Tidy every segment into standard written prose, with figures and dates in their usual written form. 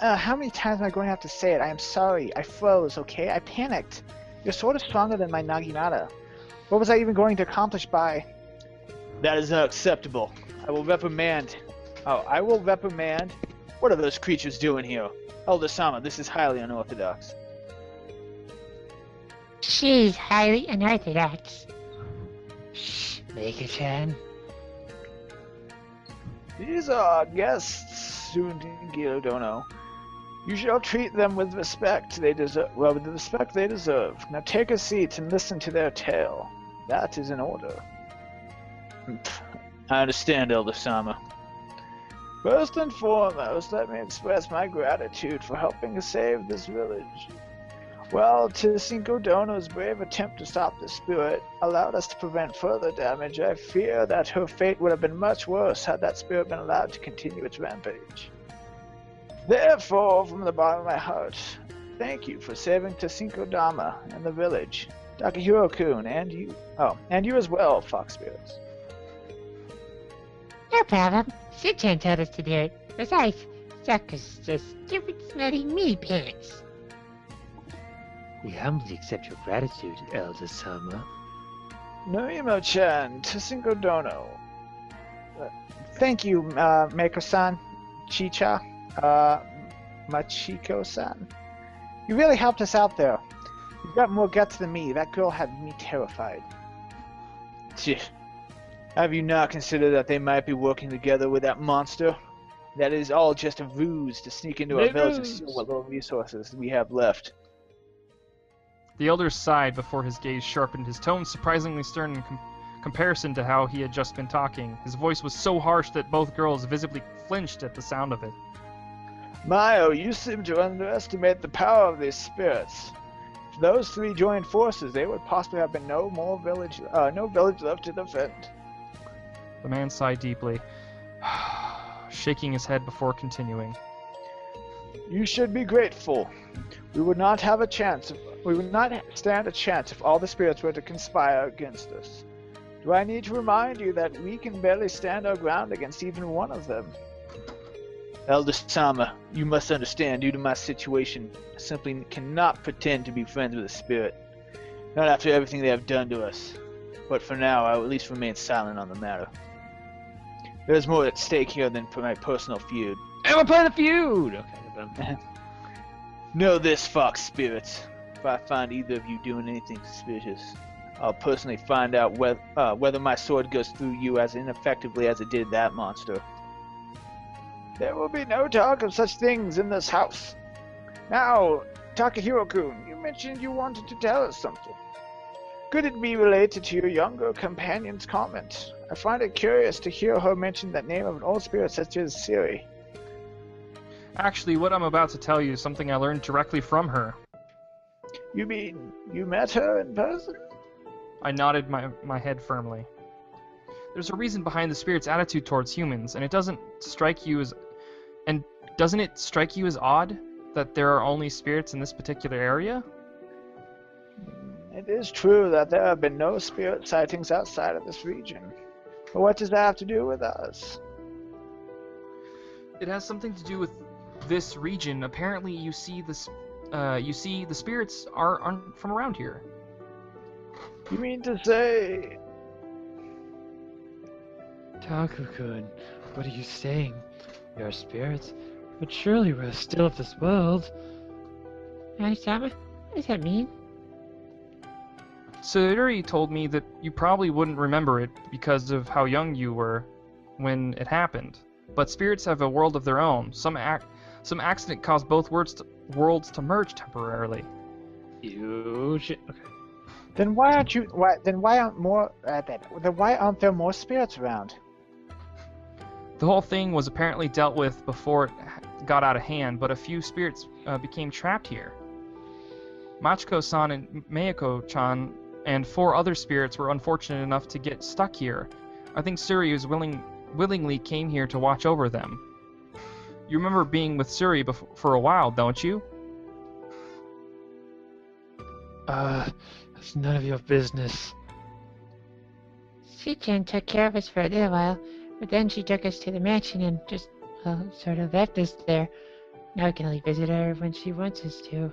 How many times am I going to have to say it? I am sorry. I froze, okay? I panicked. You're sort of stronger than my Naginata. What was I even going to accomplish by? That is unacceptable. I will reprimand. What are those creatures doing here? Elder-sama, this is highly unorthodox. She's highly unorthodox. Shh, Maker-chan. These are guests, Sundingilo Dono. You shall treat them with respect they deserve. Well, with the respect they deserve. Now take a seat and listen to their tale. That is in order. I understand, Elder-sama. First and foremost, let me express my gratitude for helping to save this village. Well, Cinco Dono's brave attempt to stop the spirit allowed us to prevent further damage. I fear that her fate would have been much worse had that spirit been allowed to continue its rampage. Therefore, from the bottom of my heart, thank you for saving Cinco Dama and the village. Takahiro-kun, and you. Oh, and you as well, Fox Spirits. No problem. Shin-chan told us to do it. Besides, Sakura's just stupid, smelly meaty pants. We humbly accept your gratitude, Elder-sama. Norimo-chan, Cinco Dono. Thank you, Mako-san, Chicha, Machiko-san. You really helped us out there. You've got more guts than me. That girl had me terrified. Have you not considered that they might be working together with that monster? That is all just a ruse to sneak into our village and steal what little resources we have left. The elder sighed before his gaze sharpened, his tone surprisingly stern in comparison to how he had just been talking. His voice was so harsh that both girls visibly flinched at the sound of it. Mayo, you seem to underestimate the power of these spirits. If those three joined forces, they would possibly have been no village left to defend. The man sighed deeply, shaking his head before continuing. You should be grateful. We would not stand a chance if all the spirits were to conspire against us. Do I need to remind you that we can barely stand our ground against even one of them? Elder-sama, you must understand, due to my situation, I simply cannot pretend to be friends with a spirit. Not after everything they have done to us. But for now, I will at least remain silent on the matter. There is more at stake here than for my personal feud. And we're playing the feud! Okay, Know this, Fox Spirits. If I find either of you doing anything suspicious, I'll personally find out whether my sword goes through you as ineffectively as it did that monster. There will be no talk of such things in this house. Now, Takahiro-kun, you mentioned you wanted to tell us something. Could it be related to your younger companion's comment? I find it curious to hear her mention that name of an old spirit such as Siri. Actually, what I'm about to tell you is something I learned directly from her. You mean you met her in person? I nodded my head firmly. There's a reason behind the spirit's attitude towards humans, and doesn't it strike you as odd that there are only spirits in this particular area? It is true that there have been no spirit sightings outside of this region. But what does that have to do with us? It has something to do with this region. Apparently, you see the spirits aren't from around here. You mean to say... Taku-kun, what are you saying? We are spirits, but surely we're still of this world. Elder-sama, what does that mean? Sayuri told me that you probably wouldn't remember it because of how young you were when it happened. But spirits have a world of their own. Some accident caused both worlds to merge temporarily. Okay. Then why aren't there more spirits around? The whole thing was apparently dealt with before it got out of hand, but a few spirits became trapped here. Machiko-san and Mayako-chan and 4 other spirits were unfortunate enough to get stuck here. I think Suri willingly came here to watch over them. You remember being with Suri for a while, don't you? It's none of your business. Sichan took care of us for a little while, but then she took us to the mansion and just, well, sort of left us there. Now we can only visit her when she wants us to.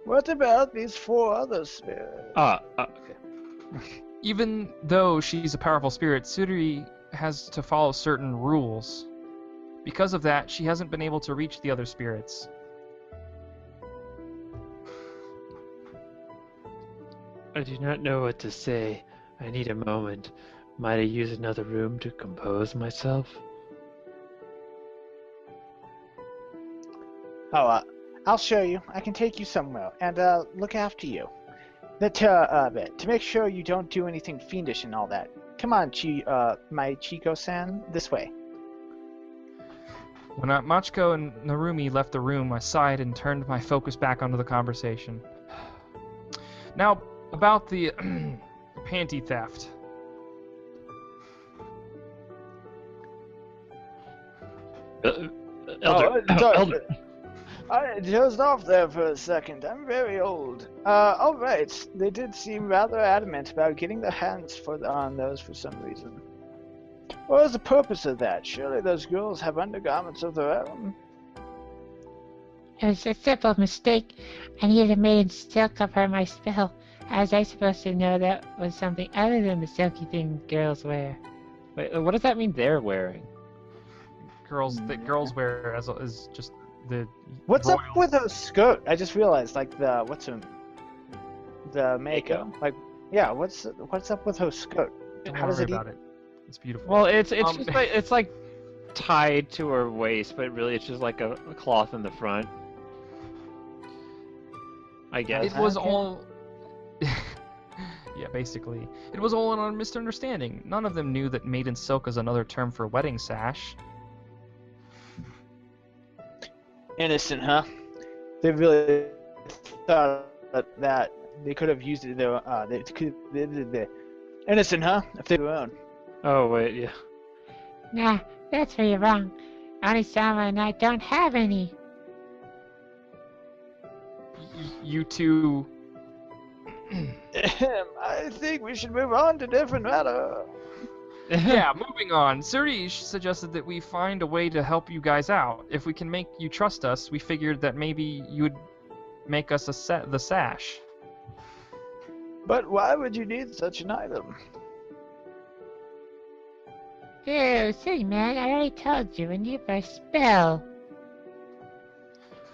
What about these 4 other spirits? Okay. Even though she's a powerful spirit, Suri has to follow certain rules. Because of that, she hasn't been able to reach the other spirits. I do not know what to say. I need a moment. Might I use another room to compose myself? Oh, I'll show you. I can take you somewhere and look after you. To make sure you don't do anything fiendish and all that. Come on, my Chico-san, this way. When Machiko and Narumi left the room, I sighed and turned my focus back onto the conversation. Now, about the panty theft. Elder. I dozed off there for a second. I'm very old. Alright. They did seem rather adamant about getting their hands on those for some reason. What was the purpose of that? Surely those girls have undergarments of their own. It was a simple mistake. I needed a maiden still cover my spell. How was I supposed to know that was something other than the silky thing girls wear? Wait, what does that mean they're wearing? Girls wear as just the. What's royal... up with her skirt? I just realized, like the Mako. Like, yeah, what's up with her skirt? Don't How does worry it about it. It's beautiful. Well, it's just like, it's like tied to her waist, but really it's just like a cloth in the front. I guess. It was all. Yeah, basically. It was all a misunderstanding. None of them knew that maiden silk is another term for wedding sash. Innocent, huh? They really thought that they could have used it. They're innocent, huh? If they were own. Oh wait, yeah. Nah, that's where you're wrong. Anisama and I don't have any. You two. I think we should move on to different matter. Yeah, moving on. Surish suggested that we find a way to help you guys out. If we can make you trust us, we figured that maybe you would make us the sash. But why would you need such an item? Ew, silly man, I already told you, I need it for a spell.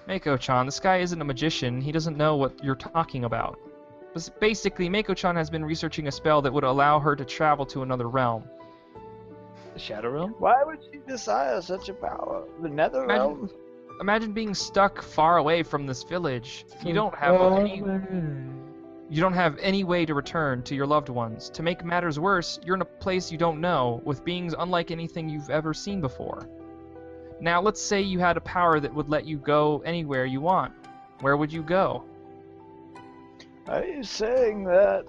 Mako-chan, this guy isn't a magician. He doesn't know what you're talking about. Basically, Mako-chan has been researching a spell that would allow her to travel to another realm. The Shadow Realm? Why would she desire such a power? The Nether Realm? Imagine being stuck far away from this village. You don't have any way to return to your loved ones. To make matters worse, you're in a place you don't know, with beings unlike anything you've ever seen before. Now, let's say you had a power that would let you go anywhere you want. Where would you go? Are you saying that?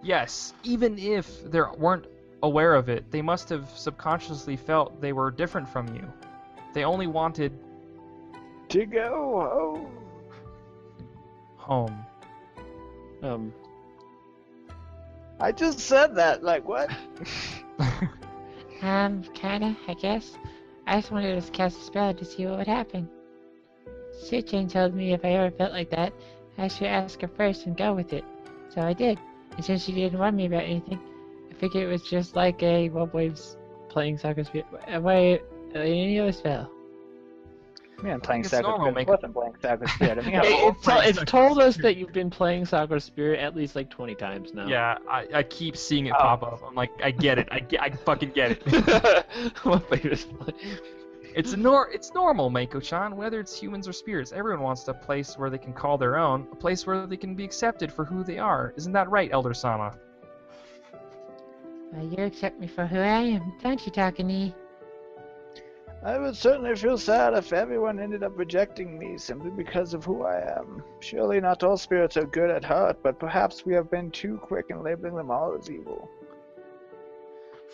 Yes, even if they weren't aware of it, they must have subconsciously felt they were different from you. They only wanted... to go home. Home. I just said that, like what? Kinda, I guess. I just wanted to cast a spell to see what would happen. Suchin told me if I ever felt like that, I should ask her first and go with it. So I did. And since she didn't warn me about anything, I figured it was just like a Wubs playing Sakura Spirit. Any other spell. I mean, I'm playing It's Sakura normal, Spirit. Mako. I wasn't playing Sakura Spirit. I mean, It's told us that you've been playing Sakura Spirit at least like 20 times now. Yeah, I keep seeing it pop up. I'm like, I get it. I fucking get it. What famous play? It's normal, Mako-chan, whether it's humans or spirits. Everyone wants a place where they can call their own, a place where they can be accepted for who they are. Isn't that right, Elder Sama? Well, you accept me for who I am, don't you, Takani? I would certainly feel sad if everyone ended up rejecting me simply because of who I am. Surely not all spirits are good at heart, but perhaps we have been too quick in labeling them all as evil.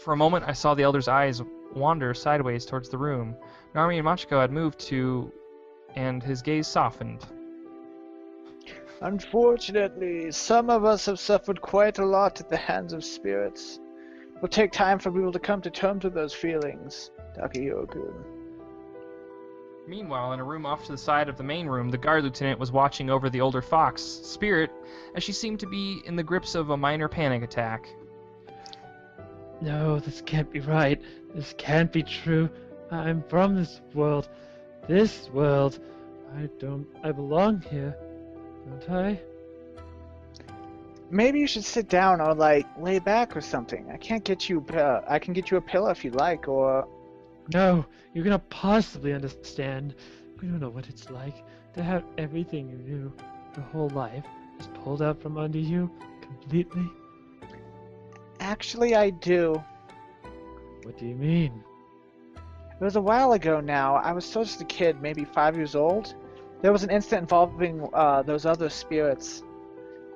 For a moment, I saw the Elder's eyes wander sideways towards the room. Narumi and Machiko had moved to, and his gaze softened. Unfortunately, some of us have suffered quite a lot at the hands of spirits. It will take time for people to come to terms with those feelings, Takahiro-kun. Meanwhile, in a room off to the side of the main room, the guard lieutenant was watching over the older fox, Spirit, as she seemed to be in the grips of a minor panic attack. No, this can't be right. This can't be true. I'm from this world. This world. I belong here. Don't I? Maybe you should sit down or, like, lay back or something. I can get you a pillow if you like, or... No, you cannot possibly understand. You don't know what it's like to have everything you knew your whole life just pulled out from under you completely. Actually, I do. What do you mean? It was a while ago now. I was still just a kid, maybe 5 years old. There was an incident involving those other spirits.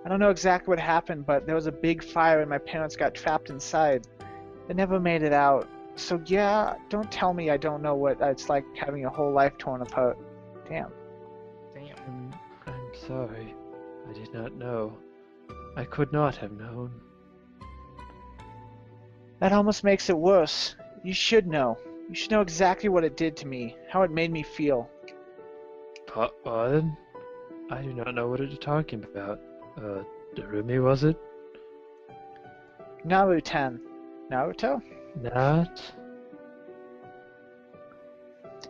I don't know exactly what happened, but there was a big fire and my parents got trapped inside. They never made it out. So yeah, don't tell me I don't know what it's like having your whole life torn apart. Damn. Damn. I'm sorry. I did not know. I could not have known. That almost makes it worse. You should know. You should know exactly what it did to me, how it made me feel. Pardon? I do not know what you're talking about. Darumi, was it? Narutan. Naruto? Not?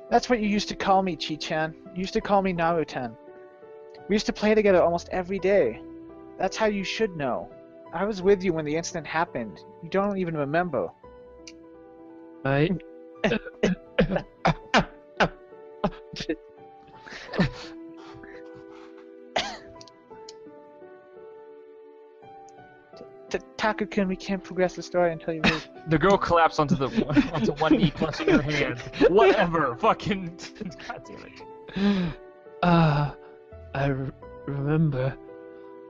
That's what you used to call me, Chi-chan. You used to call me Narutan. We used to play together almost every day. That's how you should know. I was with you when the incident happened. You don't even remember. I... Taku-kun, we can't progress the story until you leave. The girl collapsed onto one knee, clutching her hand. Whatever, fucking. God damn it. I remember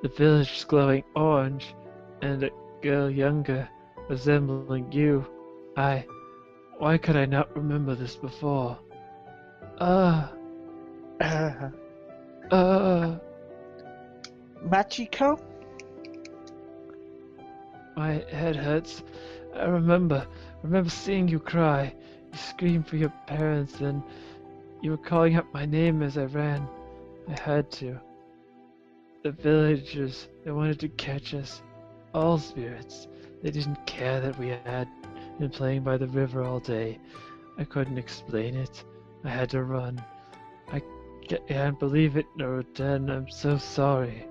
the village was glowing orange, and a girl younger, resembling you. Why could I not remember this before? Machiko? My head hurts. I remember seeing you cry. You screamed for your parents, and you were calling out my name as I ran. I had to. The villagers, they wanted to catch us. All spirits. They didn't care that we had been playing by the river all day. I couldn't explain it. I had to run. I can't believe it, Naruto. I'm so sorry.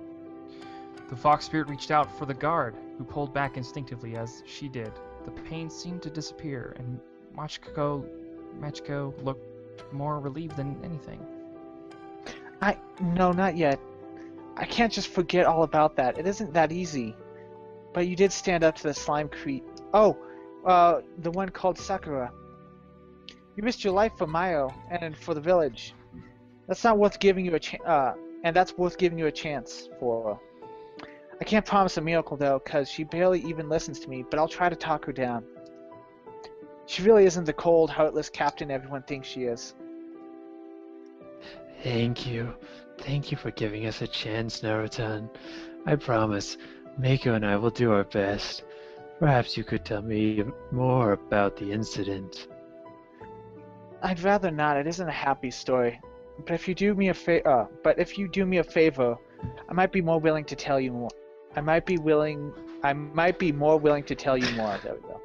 The fox spirit reached out for the guard, who pulled back instinctively as she did. The pain seemed to disappear, and Machiko looked more relieved than anything. No, not yet. I can't just forget all about that. It isn't that easy. But you did stand up to the slime creep. Oh, the one called Sakura. You risked your life for Mayo and for the village. That's not worth giving you and that's worth giving you a chance for. I can't promise a miracle though, cause she barely even listens to me, but I'll try to talk her down. She really isn't the cold, heartless captain everyone thinks she is. Thank you. Thank you for giving us a chance, Naruto. I promise, Mako and I will do our best. Perhaps you could tell me more about the incident. I'd rather not. It isn't a happy story. But if you do me a favor, I might be more willing to tell you more. I might be more willing to tell you more. There we go.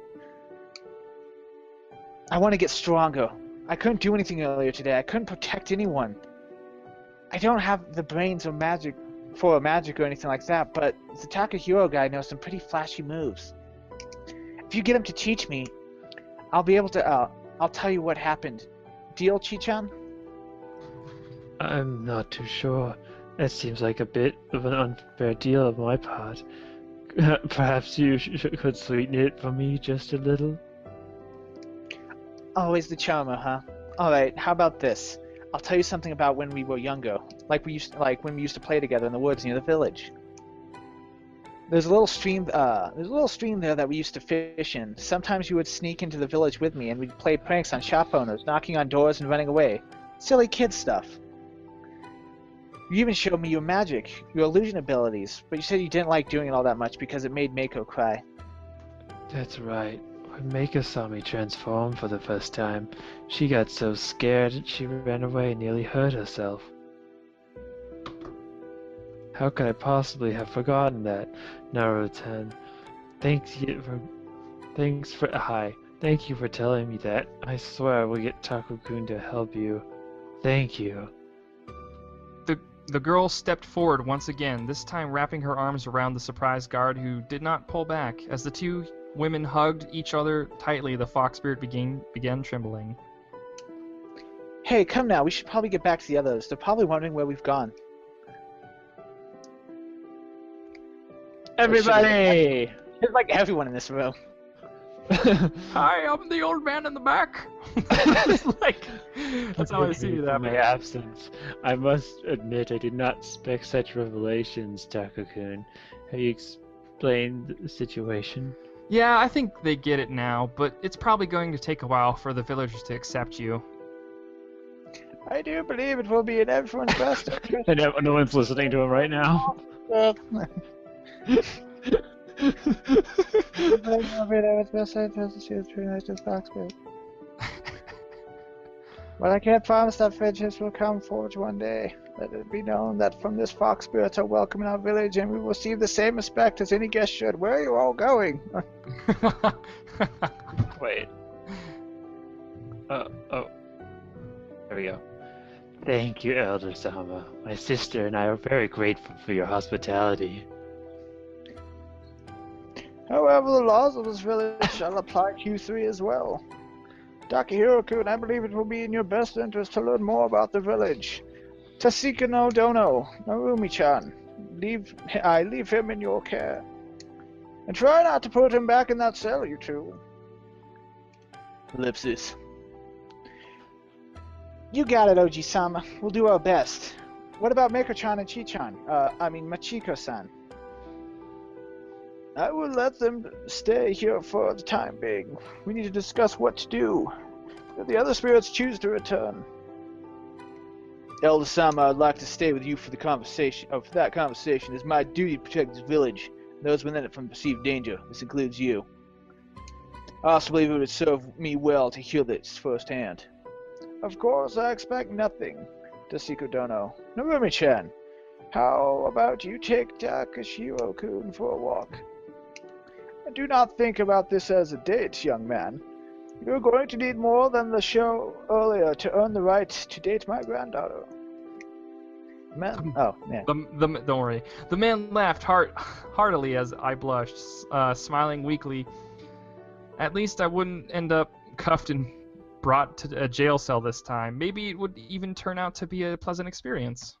I want to get stronger. I couldn't do anything earlier today. I couldn't protect anyone. I don't have the brains or magic or anything like that, but the Takahiro guy knows some pretty flashy moves. If you get him to teach me, I'll be able to, I'll tell you what happened. Deal, Chi-chan? I'm not too sure. That seems like a bit of an unfair deal on my part. Perhaps you could sweeten it for me just a little? Always the charmer, huh? Alright, how about this? I'll tell you something about when we were younger. When we used to play together in the woods near the village. There's a little stream there that we used to fish in. Sometimes you would sneak into the village with me and we'd play pranks on shop owners, knocking on doors and running away. Silly kid stuff. You even showed me your magic, your illusion abilities, but you said you didn't like doing it all that much because it made Mako cry. That's right. When Mako saw me transform for the first time, she got so scared she ran away and nearly hurt herself. How could I possibly have forgotten that, Naruto-tan? Thank you for telling me that. I swear I will get Taku-kun to help you. Thank you. The girl stepped forward once again, this time wrapping her arms around the surprised guard who did not pull back. As the two women hugged each other tightly, the fox spirit began trembling. Hey, come now, we should probably get back to the others. They're probably wondering where we've gone. Everybody! It's like everyone in this room. Hi, I'm the old man in the back. Like, that's how I see that. My absence. I must admit I did not expect such revelations, Taku-kun. Have you explained the situation? Yeah, I think they get it now, but it's probably going to take a while for the villagers to accept you. I do believe it will be in everyone's best interest. And no one's listening to him right now. But I can't promise that friendships will come forge one day. Let it be known that from this fox spirits are welcome in our village, and we will receive the same respect as any guest should. Where are you all going? Wait. Oh. There we go. Thank you, Elder Sama. My sister and I are very grateful for your hospitality. However, the laws of this village shall apply to you three as well. Takahiro-kun, I believe it will be in your best interest to learn more about the village. Tasika no Dono, Narumi-chan, I leave him in your care. And try not to put him back in that cell, you two. Ellipsis. You got it, Oji-sama. We'll do our best. What about Mako-chan and Chi-chan? Machiko-san. I will let them stay here for the time being. We need to discuss what to do. If the other spirits choose to return. Elder Sama, I'd like to stay with you for the conversation. For that conversation, it's my duty to protect this village and those within it from perceived danger. This includes you. I also believe it would serve me well to hear this firsthand. Of course, I expect nothing, Tasiko Dono. Narumi-chan, how about you take Takashiro-kun for a walk? And do not think about this as a date, young man. You're going to need more than the show earlier to earn the right to date my granddaughter. Man, oh man. Don't worry. The man laughed heartily as I blushed, smiling weakly. At least I wouldn't end up cuffed and brought to a jail cell this time. Maybe it would even turn out to be a pleasant experience.